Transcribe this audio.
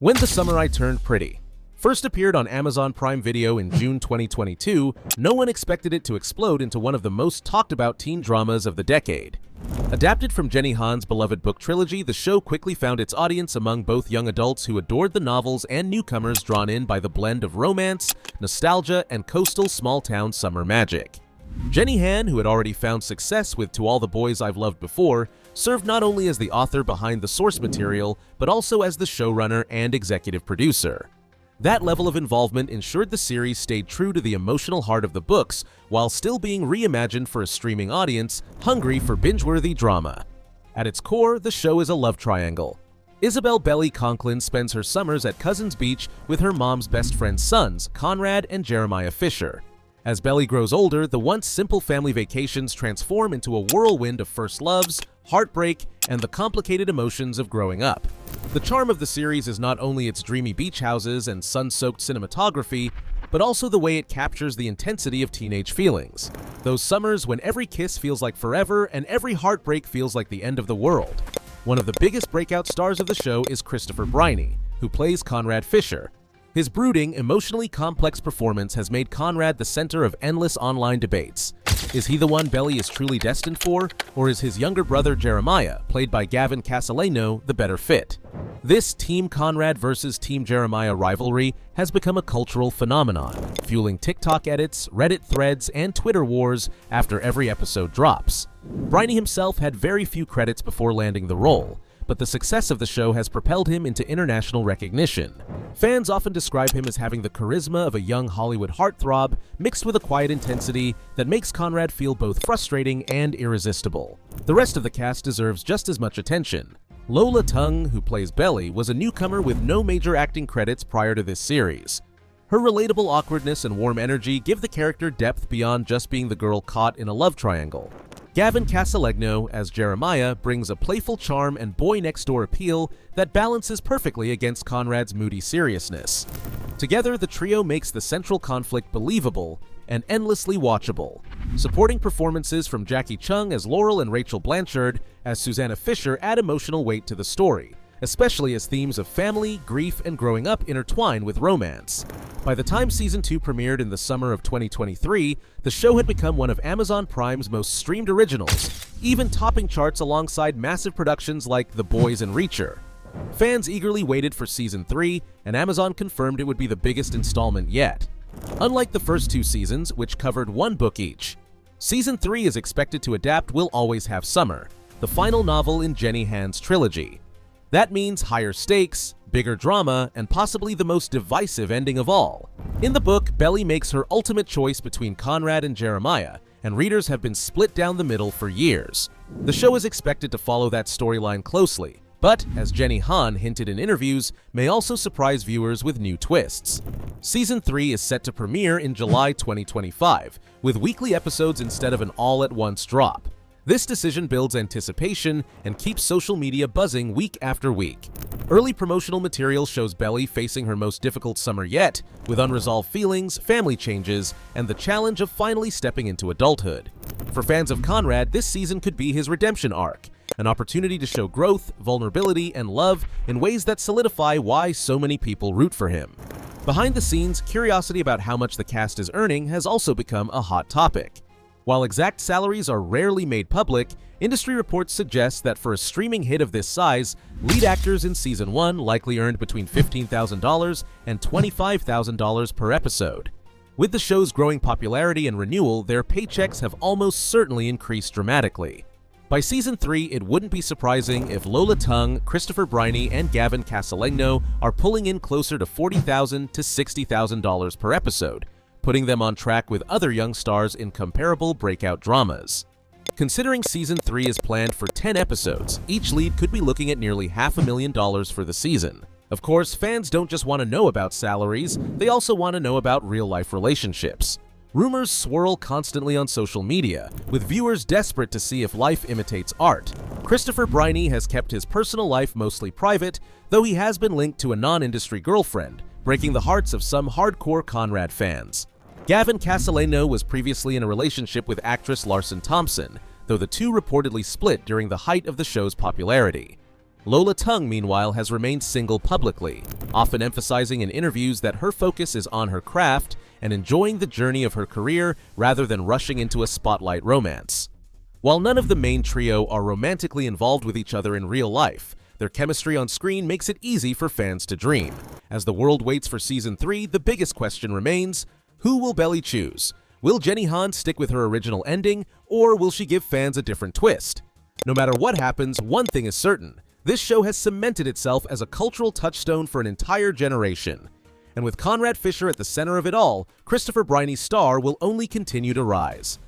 When the Summer I Turned Pretty first appeared on Amazon Prime Video in June 2022, no one expected it to explode into one of the most talked about teen dramas of the decade. Adapted from Jenny Han's beloved book trilogy, the show quickly found its audience among both young adults who adored the novels and newcomers drawn in by the blend of romance, nostalgia, and coastal small-town summer magic. Jenny Han, who had already found success with To All the Boys I've Loved Before, served not only as the author behind the source material, but also as the showrunner and executive producer. That level of involvement ensured the series stayed true to the emotional heart of the books, while still being reimagined for a streaming audience hungry for binge-worthy drama. At its core, the show is a love triangle. Isabel Belly Conklin spends her summers at Cousins Beach with her mom's best friend's sons, Conrad and Jeremiah Fisher. As Belly grows older, the once simple family vacations transform into a whirlwind of first loves, heartbreak, and the complicated emotions of growing up. The charm of the series is not only its dreamy beach houses and sun-soaked cinematography, but also the way it captures the intensity of teenage feelings. Those summers when every kiss feels like forever and every heartbreak feels like the end of the world. One of the biggest breakout stars of the show is Christopher Briney, who plays Conrad Fisher. His brooding, emotionally complex performance has made Conrad the center of endless online debates. Is he the one Belly is truly destined for, or is his younger brother Jeremiah, played by Gavin Casaleno, the better fit? This Team Conrad versus Team Jeremiah rivalry has become a cultural phenomenon, fueling TikTok edits, Reddit threads, and Twitter wars after every episode drops. Briney himself had very few credits before landing the role, but the success of the show has propelled him into international recognition. Fans often describe him as having the charisma of a young Hollywood heartthrob mixed with a quiet intensity that makes Conrad feel both frustrating and irresistible. The rest of the cast deserves just as much attention. Lola Tung, who plays Belly, was a newcomer with no major acting credits prior to this series. Her relatable awkwardness and warm energy give the character depth beyond just being the girl caught in a love triangle. Gavin Casalegno, as Jeremiah, brings a playful charm and boy-next-door appeal that balances perfectly against Conrad's moody seriousness. Together, the trio makes the central conflict believable and endlessly watchable. Supporting performances from Jackie Chung as Laurel and Rachel Blanchard as Susanna Fisher add emotional weight to the story, especially as themes of family, grief, and growing up intertwine with romance. By the time Season 2 premiered in the summer of 2023, the show had become one of Amazon Prime's most streamed originals, even topping charts alongside massive productions like The Boys and Reacher. Fans eagerly waited for Season 3, and Amazon confirmed it would be the biggest installment yet. Unlike the first two seasons, which covered one book each, Season 3 is expected to adapt We'll Always Have Summer, the final novel in Jenny Han's trilogy. That means higher stakes, bigger drama, and possibly the most divisive ending of all. In the book, Belly makes her ultimate choice between Conrad and Jeremiah, and readers have been split down the middle for years. The show is expected to follow that storyline closely, but, as Jenny Han hinted in interviews, may also surprise viewers with new twists. Season 3 is set to premiere in July 2025, with weekly episodes instead of an all-at-once drop. This decision builds anticipation and keeps social media buzzing week after week. Early promotional material shows Belly facing her most difficult summer yet, with unresolved feelings, family changes, and the challenge of finally stepping into adulthood. For fans of Conrad, this season could be his redemption arc, an opportunity to show growth, vulnerability, and love in ways that solidify why so many people root for him. Behind the scenes, curiosity about how much the cast is earning has also become a hot topic. While exact salaries are rarely made public, industry reports suggest that for a streaming hit of this size, lead actors in Season 1 likely earned between $15,000 and $25,000 per episode. With the show's growing popularity and renewal, their paychecks have almost certainly increased dramatically. By Season 3, it wouldn't be surprising if Lola Tung, Christopher Briney, and Gavin Casalegno are pulling in closer to $40,000 to $60,000 per episode, putting them on track with other young stars in comparable breakout dramas. Considering Season 3 is planned for 10 episodes, each lead could be looking at nearly $500,000 for the season. Of course, fans don't just want to know about salaries, they also want to know about real-life relationships. Rumors swirl constantly on social media, with viewers desperate to see if life imitates art. Christopher Briney has kept his personal life mostly private, though he has been linked to a non-industry girlfriend, breaking the hearts of some hardcore Conrad fans. Gavin Casaleno was previously in a relationship with actress Larson Thompson, though the two reportedly split during the height of the show's popularity. Lola Tung, meanwhile, has remained single publicly, often emphasizing in interviews that her focus is on her craft and enjoying the journey of her career rather than rushing into a spotlight romance. While none of the main trio are romantically involved with each other in real life, their chemistry on screen makes it easy for fans to dream. As the world waits for Season 3, the biggest question remains, who will Belly choose? Will Jenny Han stick with her original ending, or will she give fans a different twist? No matter what happens, one thing is certain. This show has cemented itself as a cultural touchstone for an entire generation. And with Conrad Fisher at the center of it all, Christopher Briney's star will only continue to rise.